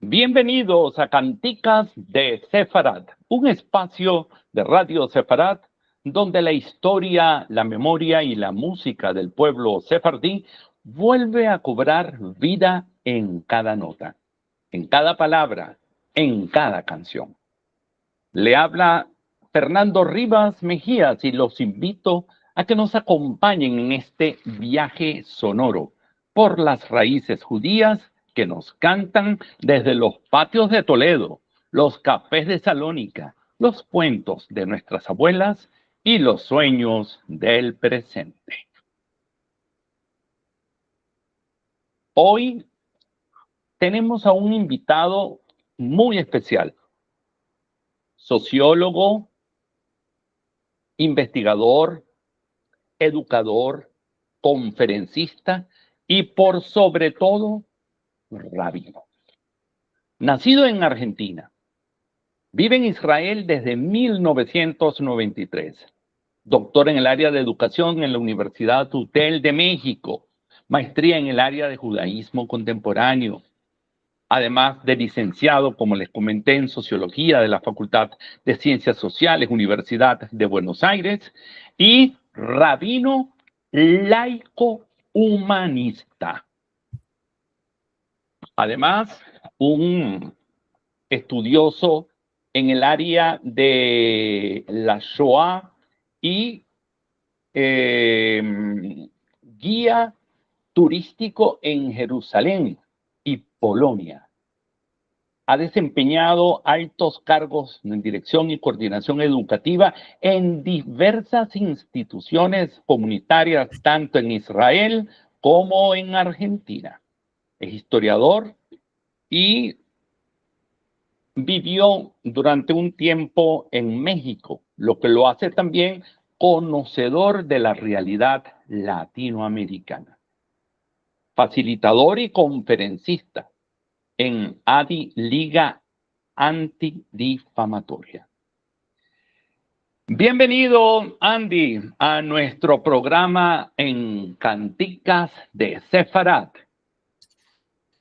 Bienvenidos a Canticas de Sefarat, un espacio de Radio Sefarat donde la historia, la memoria y la música del pueblo sefardí vuelve a cobrar vida en cada nota, en cada palabra, en cada canción. Le habla Fernando Rivas Mejías y los invito a que nos acompañen en este viaje sonoro por las raíces judías que nos cantan desde los patios de Toledo, los cafés de Salónica, los cuentos de nuestras abuelas y los sueños del presente. Hoy tenemos a un invitado muy especial, sociólogo, investigador, educador, conferencista y por sobre todo, rabino. Nacido en Argentina, vive en Israel desde 1993. Doctor en el área de educación en la Universidad UTEL de México. Maestría en el área de judaísmo contemporáneo. Además de licenciado, como les comenté, en Sociología de la Facultad de Ciencias Sociales, Universidad de Buenos Aires. Y rabino laico humanista. Además, un estudioso en el área de la Shoah y guía turístico en Jerusalén y Polonia. Ha desempeñado altos cargos en dirección y coordinación educativa en diversas instituciones comunitarias, tanto en Israel como en Argentina. Es historiador y vivió durante un tiempo en México, lo que lo hace también conocedor de la realidad latinoamericana. Facilitador y conferencista en ADI, Liga Antidifamatoria. Bienvenido, Andy, a nuestro programa en Canticas de Sefarat.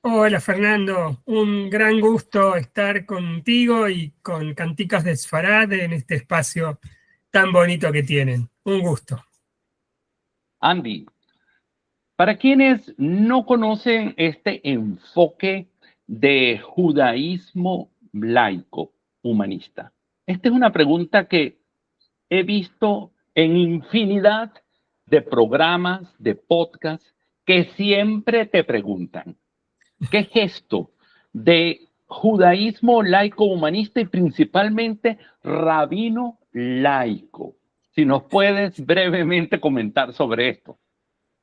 Hola Fernando, un gran gusto estar contigo y con Canticas de Sefarat en este espacio tan bonito que tienen. Un gusto. Andy, para quienes no conocen este enfoque de judaísmo laico humanista, esta es una pregunta que he visto en infinidad de programas, de podcasts, que siempre te preguntan, ¿qué gesto de judaísmo laico humanista y principalmente rabino laico? Si nos puedes brevemente comentar sobre esto.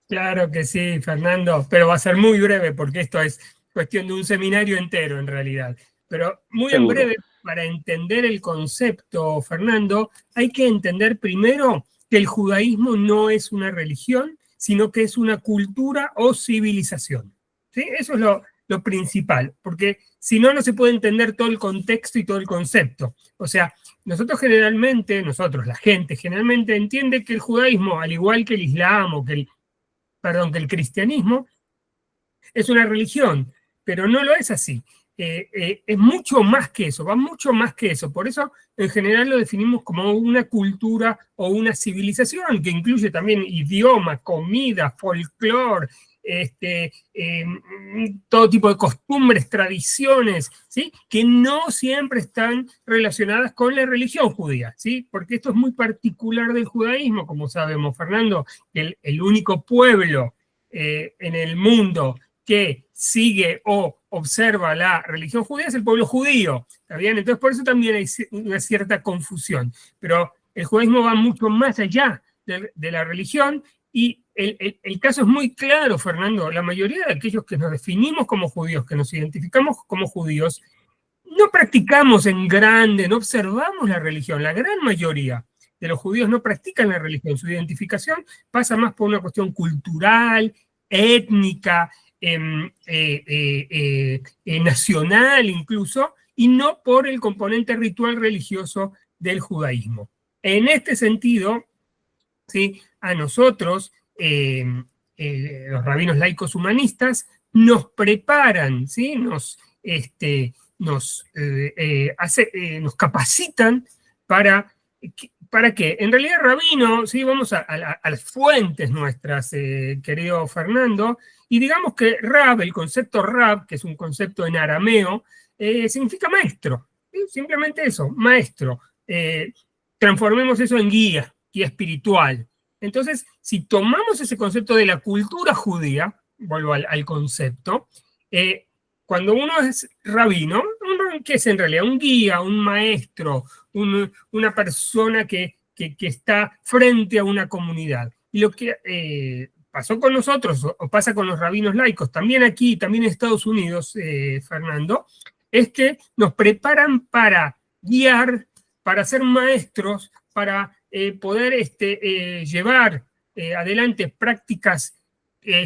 Claro que sí, Fernando, pero va a ser muy breve porque esto es cuestión de un seminario entero en realidad. Pero muy en Seguro. breve, para entender el concepto, Fernando, hay que entender primero que el judaísmo no es una religión, sino que es una cultura o civilización. ¿Sí? Eso es lo principal, porque si no, no se puede entender todo el contexto y todo el concepto. O sea, la gente generalmente entiende que el judaísmo, al igual que el islam o que el cristianismo, es una religión, pero no lo es así. Es mucho más que eso, va mucho más que eso. Por eso, en general, lo definimos como una cultura o una civilización que incluye también idioma, comida, folclore, todo tipo de costumbres, tradiciones, ¿sí? Que no siempre están relacionadas con la religión judía, ¿sí? Porque esto es muy particular del judaísmo, como sabemos, Fernando, el único pueblo en el mundo que sigue o observa la religión judía es el pueblo judío, ¿está bien? Entonces por eso también hay una cierta confusión, pero el judaísmo va mucho más allá de la religión y el caso es muy claro, Fernando. La mayoría de aquellos que nos definimos como judíos, que nos identificamos como judíos, no practicamos en grande, no observamos la religión. La gran mayoría de los judíos no practican la religión. Su identificación pasa más por una cuestión cultural, étnica, nacional incluso, y no por el componente ritual religioso del judaísmo. En este sentido, ¿sí? A nosotros, los rabinos laicos humanistas, nos preparan, ¿sí? Nos capacitan para que, en realidad, rabino, ¿sí? Vamos a las fuentes nuestras, querido Fernando, y digamos que rab, el concepto rab, que es un concepto en arameo, significa maestro, ¿sí? Simplemente eso, maestro. Transformemos eso en guía espiritual. Entonces, si tomamos ese concepto de la cultura judía, vuelvo al concepto, cuando uno es rabino, ¿qué es en realidad? Un guía, un maestro, una persona que está frente a una comunidad. Y lo que pasó con nosotros, o pasa con los rabinos laicos, también aquí, también en Estados Unidos, Fernando, es que nos preparan para guiar, para ser maestros, para poder llevar adelante prácticas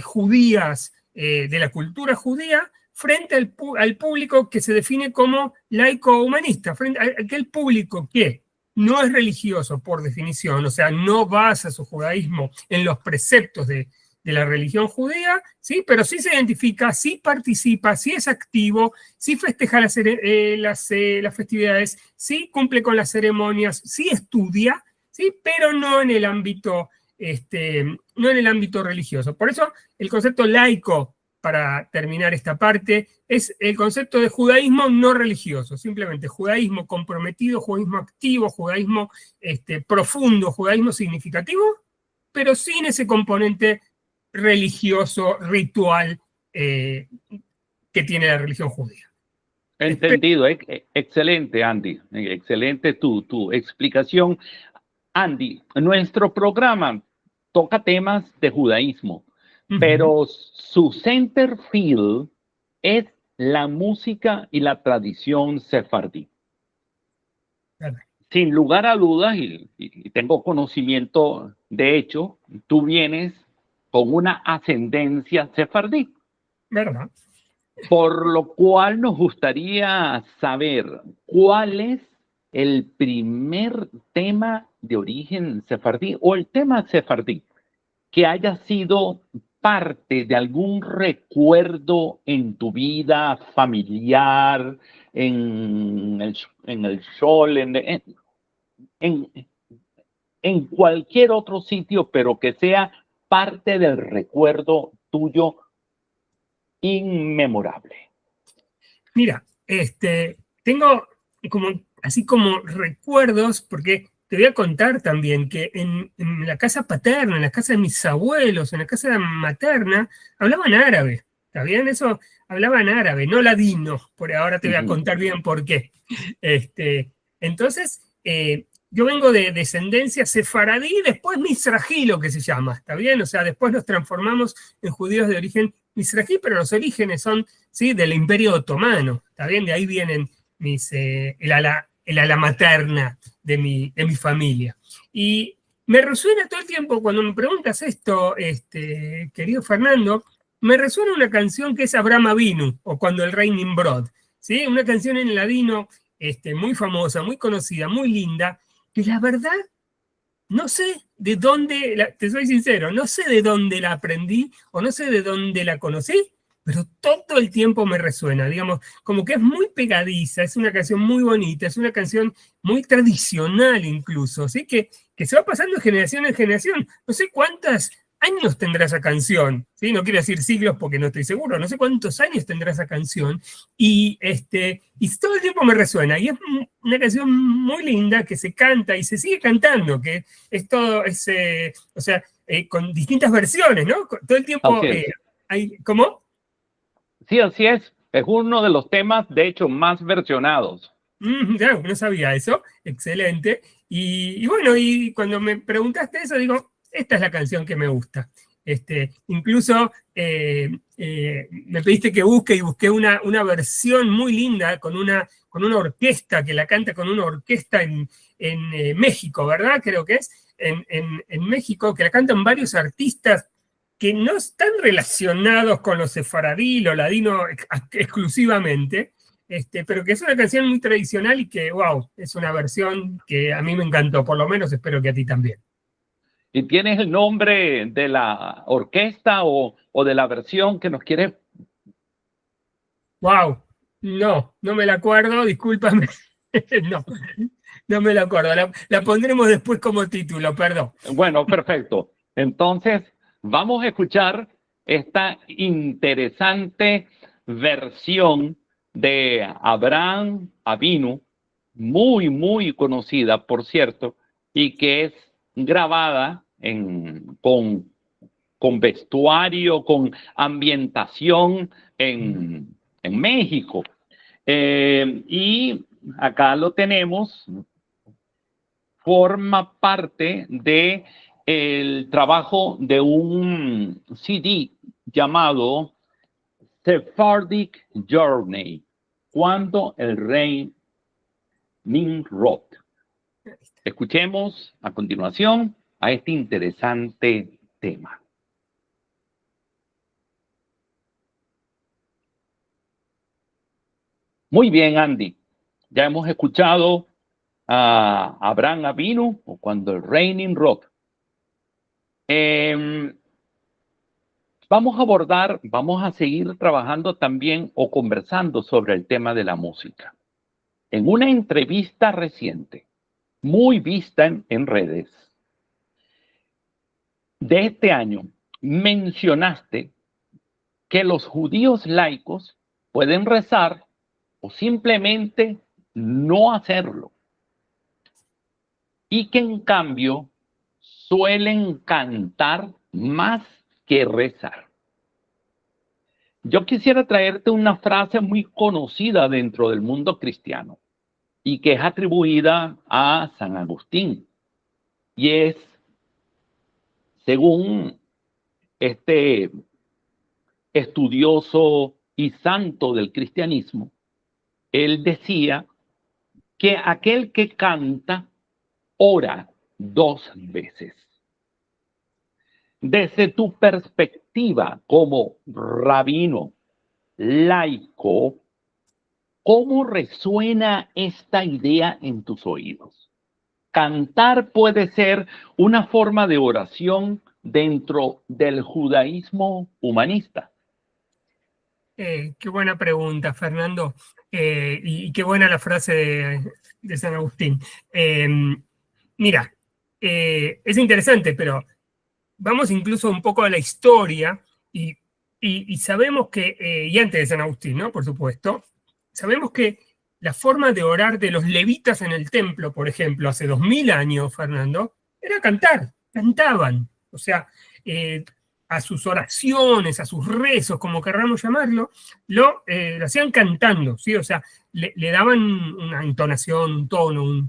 judías, de la cultura judía, frente al público que se define como laico-humanista, frente a aquel público que no es religioso por definición, o sea, no basa su judaísmo en los preceptos de la religión judía, ¿sí? Pero sí se identifica, sí participa, sí es activo, sí festeja las festividades, sí cumple con las ceremonias, sí estudia, ¿sí? Pero no en el ámbito, no en el ámbito religioso. Por eso el concepto laico, para terminar esta parte, es el concepto de judaísmo no religioso, simplemente judaísmo comprometido, judaísmo activo, judaísmo profundo, judaísmo significativo, pero sin ese componente religioso, ritual, que tiene la religión judía. Entendido. Excelente, Andy. Excelente tu explicación. Andy, nuestro programa toca temas de judaísmo, pero su center field es la música y la tradición sefardí. Sin lugar a dudas, y tengo conocimiento, de hecho, tú vienes con una ascendencia sefardí. ¿Verdad? Por lo cual nos gustaría saber cuál es el primer tema de origen sefardí o el tema sefardí que haya sido parte de algún recuerdo en tu vida familiar, en el shol, en cualquier otro sitio, pero que sea parte del recuerdo tuyo inmemorable. Mira, tengo así como recuerdos, porque te voy a contar también que en la casa paterna, en la casa de mis abuelos, en la casa materna, hablaban árabe. ¿Está bien? Eso, hablaban árabe, no ladino. Por ahora te voy a contar bien por qué. Entonces, yo vengo de descendencia sefaradí, después mizrají, lo que se llama, ¿está bien? O sea, después nos transformamos en judíos de origen mizrají, pero los orígenes son, ¿sí?, del Imperio Otomano, ¿está bien? De ahí vienen el ala materna de mi familia. Y me resuena todo el tiempo, cuando me preguntas esto, querido Fernando, me resuena una canción que es Abraham Avinu, o Cuando el Rey Nimrod, ¿sí? Una canción en ladino muy famosa, muy conocida, muy linda, que la verdad no sé de dónde, te soy sincero, no sé de dónde la aprendí o no sé de dónde la conocí, pero todo el tiempo me resuena, digamos, como que es muy pegadiza, es una canción muy bonita, es una canción muy tradicional incluso, ¿sí? Que se va pasando de generación en generación. No sé cuántos años tendrá esa canción, ¿sí? No quiero decir siglos porque no estoy seguro, no sé cuántos años tendrá esa canción, y todo el tiempo me resuena, y es una canción muy linda que se canta y se sigue cantando, que es todo, o sea, con distintas versiones, ¿no? Todo el tiempo hay, ¿cómo? Sí, así es. Es uno de los temas, de hecho, más versionados. Claro, no sabía eso. Excelente. Y bueno, y cuando me preguntaste eso, digo, esta es la canción que me gusta. Incluso me pediste que busque y busqué una versión muy linda con una orquesta, que la canta con una orquesta en México, ¿verdad? Creo que es en México, que la cantan varios artistas que no están relacionados con los sefaradí, lo ladino exclusivamente, pero que es una canción muy tradicional y que, wow, es una versión que a mí me encantó, por lo menos espero que a ti también. ¿Y tienes el nombre de la orquesta o de la versión que nos quieres Wow, no me la acuerdo, discúlpame. No, no me la acuerdo. La pondremos después como título, perdón. Bueno, perfecto. Entonces, vamos a escuchar esta interesante versión de Abraham Avinu, muy, muy conocida, por cierto, y que es grabada con vestuario, con ambientación en México. Y acá lo tenemos, forma parte de el trabajo de un CD llamado Sephardic Journey, cuando el rey Nimrod. Escuchemos a continuación a este interesante tema. Muy bien, Andy. Ya hemos escuchado a Abraham Avinu, o cuando el rey Nimrod. Vamos a seguir trabajando también o conversando sobre el tema de la música. En una entrevista reciente, muy vista en redes, de este año, mencionaste que los judíos laicos pueden rezar o simplemente no hacerlo. Y que en cambio suelen cantar más que rezar. Yo quisiera traerte una frase muy conocida dentro del mundo cristiano y que es atribuida a San Agustín. Y es, según este estudioso y santo del cristianismo, él decía que aquel que canta ora 2 veces. Desde tu perspectiva como rabino laico, ¿cómo resuena esta idea en tus oídos? Cantar puede ser una forma de oración dentro del judaísmo humanista. Qué buena pregunta, Fernando. Y qué buena la frase de San Agustín. Mira, es interesante, pero vamos incluso un poco a la historia y sabemos que, y antes de San Agustín, ¿no? Por supuesto, sabemos que la forma de orar de los levitas en el templo, por ejemplo, hace 2000 años, Fernando, era cantar, cantaban. O sea, a sus oraciones, a sus rezos, como querramos llamarlo, lo hacían cantando, ¿sí? O sea, le daban una entonación, un tono,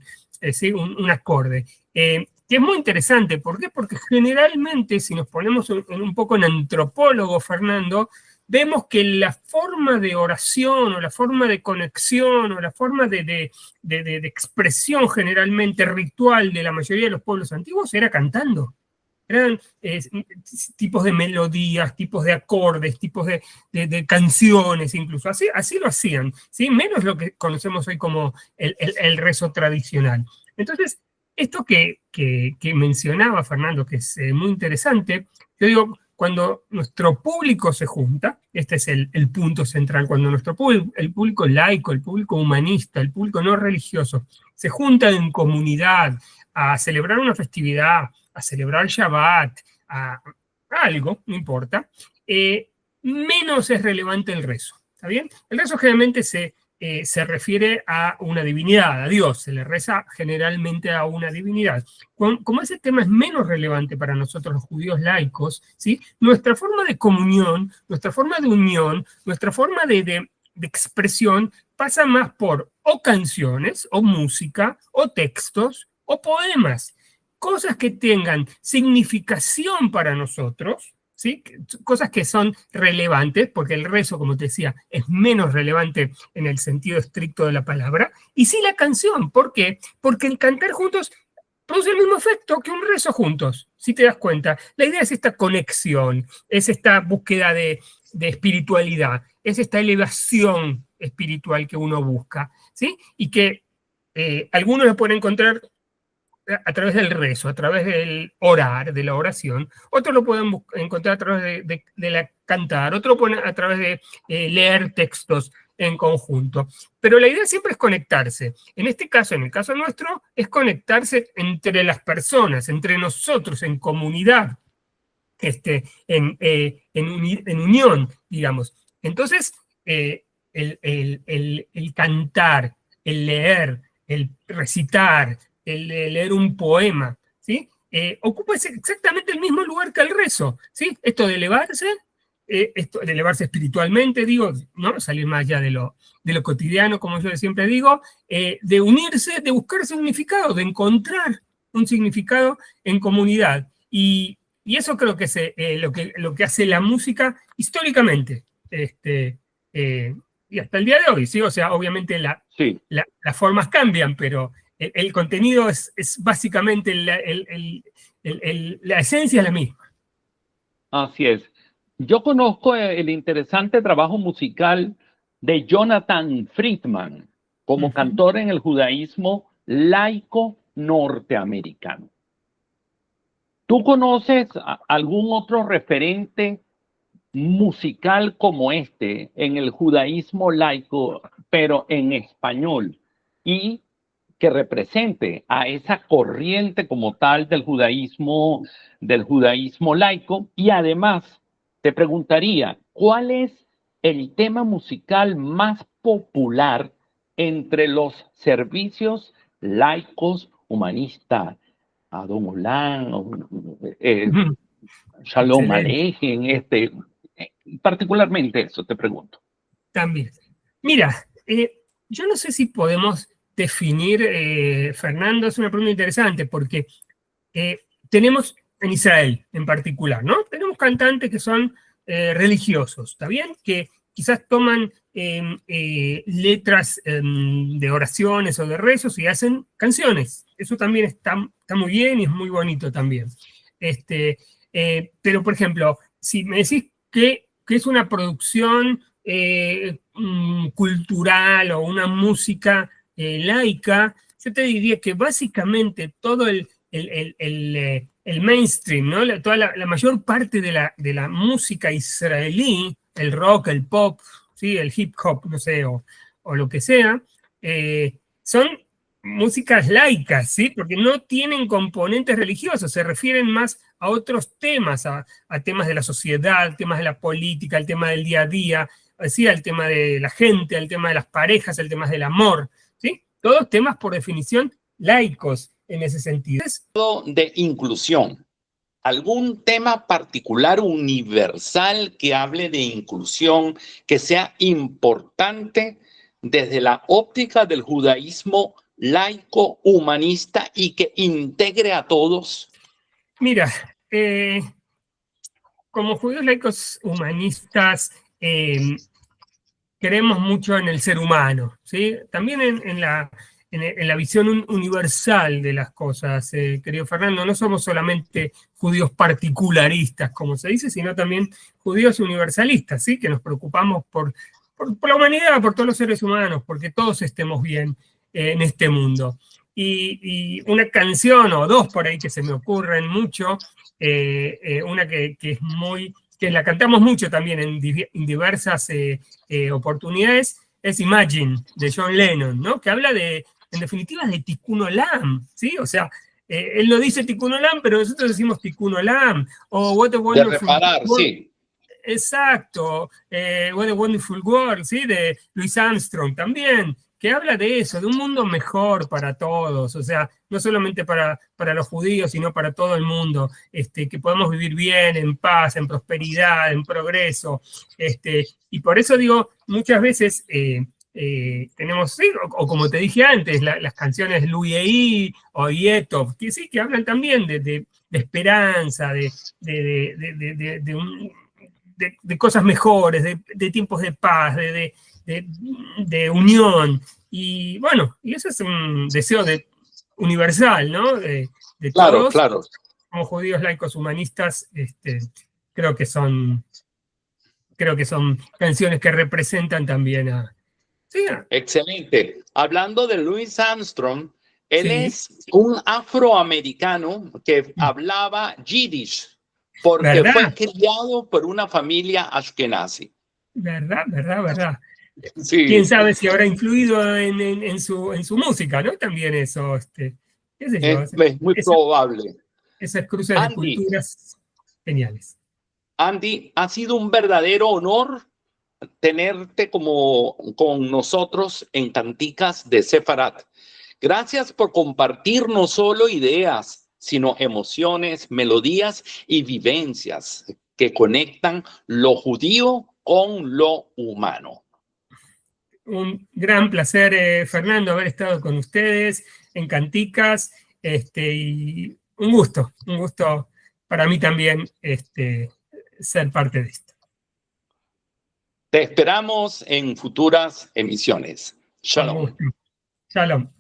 ¿sí? un acorde. Que es muy interesante. ¿Por qué? Porque generalmente, si nos ponemos un poco en antropólogo, Fernando, vemos que la forma de oración o la forma de conexión o la forma de expresión generalmente ritual de la mayoría de los pueblos antiguos era cantando. Eran tipos de melodías, tipos de acordes, tipos de canciones incluso. Así lo hacían, ¿sí? Menos lo que conocemos hoy como el rezo tradicional. Entonces, esto que mencionaba Fernando, que es muy interesante, yo digo, cuando nuestro público se junta, este es el punto central, cuando nuestro público, el público laico, el público humanista, el público no religioso, se junta en comunidad a celebrar una festividad, a celebrar Shabbat, a algo, no importa, menos es relevante el rezo, ¿está bien? El rezo generalmente se refiere a una divinidad, a Dios, se le reza generalmente a una divinidad. Como ese tema es menos relevante para nosotros los judíos laicos, ¿sí? Nuestra forma de comunión, nuestra forma de unión, nuestra forma de expresión pasa más por o canciones, o música, o textos, o poemas. Cosas que tengan significación para nosotros, ¿sí? Cosas que son relevantes, porque el rezo, como te decía, es menos relevante en el sentido estricto de la palabra, y sí la canción. ¿Por qué? Porque el cantar juntos produce el mismo efecto que un rezo juntos, si te das cuenta. La idea es esta conexión, es esta búsqueda de espiritualidad, es esta elevación espiritual que uno busca, ¿sí? Y que algunos la pueden encontrar a través del rezo, a través del orar, de la oración. Otros lo pueden encontrar a través de la cantar, otros lo pueden a través de leer textos en conjunto. Pero la idea siempre es conectarse. En este caso, en el caso nuestro, es conectarse entre las personas, entre nosotros, en comunidad, en unión, digamos. Entonces, el cantar, el leer, el recitar, el leer un poema, ¿sí? Ocupa exactamente el mismo lugar que el rezo, ¿sí? Esto de elevarse espiritualmente, digo, ¿no? Salir más allá de lo cotidiano, como yo siempre digo, de unirse, de buscar significado, de encontrar un significado en comunidad. Y eso creo que es lo que hace la música históricamente, y hasta el día de hoy, ¿sí? O sea, obviamente Sí, las formas cambian, pero el contenido es básicamente la esencia es la misma. así es. Yo conozco el interesante trabajo musical de Jonathan Friedman como cantor en el judaísmo laico norteamericano. ¿Tú conoces algún otro referente musical como este en el judaísmo laico, pero en español, y que represente a esa corriente como tal del judaísmo laico? Y además te preguntaría, ¿cuál es el tema musical más popular entre los servicios laicos humanistas? Adon Olam, Shalom Excelente. Aleichem, particularmente eso te pregunto. También. Mira, yo no sé si podemos definir, Fernando, es una pregunta interesante, porque tenemos en Israel en particular, ¿no? Tenemos cantantes que son religiosos, ¿está bien? Que quizás toman letras de oraciones o de rezos y hacen canciones. Eso también está muy bien y es muy bonito también. Pero, por ejemplo, si me decís que es una producción cultural o una música laica, yo te diría que básicamente todo el mainstream, ¿no? Toda la mayor parte de la música israelí, el rock, el pop, ¿sí? El hip hop, no sé, o lo que sea, son músicas laicas, ¿sí? Porque no tienen componentes religiosos, se refieren más a otros temas, a temas de la sociedad, temas de la política, al tema del día a día, ¿sí? Al tema de la gente, al tema de las parejas, al tema del amor, ¿sí? Todos temas por definición laicos en ese sentido. De inclusión. ¿Algún tema particular universal que hable de inclusión, que sea importante desde la óptica del judaísmo laico humanista y que integre a todos? Mira, como judíos laicos humanistas, creemos mucho en el ser humano, ¿sí? También en la visión universal de las cosas, querido Fernando. No somos solamente judíos particularistas, como se dice, sino también judíos universalistas, ¿sí? Que nos preocupamos por la humanidad, por todos los seres humanos, porque todos estemos bien en este mundo. Y una canción o dos por ahí que se me ocurren mucho, una que es que la cantamos mucho también en diversas oportunidades, es Imagine, de John Lennon, ¿no? Que habla en definitiva, de Tikkun Olam, ¿sí? O sea, él no dice Tikkun Olam, pero nosotros decimos Tikkun Olam, o What a Wonderful De reparar, World. sí. Exacto, What a Wonderful World, ¿sí? De Louis Armstrong también, que habla de eso, de un mundo mejor para todos, o sea, no solamente para los judíos, sino para todo el mundo, que podemos vivir bien, en paz, en prosperidad, en progreso, y por eso digo, muchas veces tenemos, sí, o como te dije antes, las canciones Louis E. o Yetov, que sí, que hablan también de esperanza, de cosas mejores, de tiempos de paz, de unión. Y bueno, y eso es un deseo universal, ¿no? De Claro, todos, claro. como judíos laicos humanistas, creo que son canciones que representan también a... Sí, Excelente. Hablando de Louis Armstrong, Él Sí. es un afroamericano que hablaba Yiddish porque ¿Verdad? fue criado por una familia ashkenazi. ¿Verdad? Quién Sí, sabe si habrá influido en su música, ¿no? También eso, qué sé yo, es muy probable. esas cruces de Andy, culturas geniales. Andy, ha sido un verdadero honor tenerte como con nosotros en Canticas de Sefarat. Gracias por compartir no solo ideas, sino emociones, melodías y vivencias que conectan lo judío con lo humano. Un gran placer, Fernando, haber estado con ustedes en Canticas, y un gusto para mí también ser parte de esto. Te esperamos en futuras emisiones. Con Shalom. gusto. Shalom.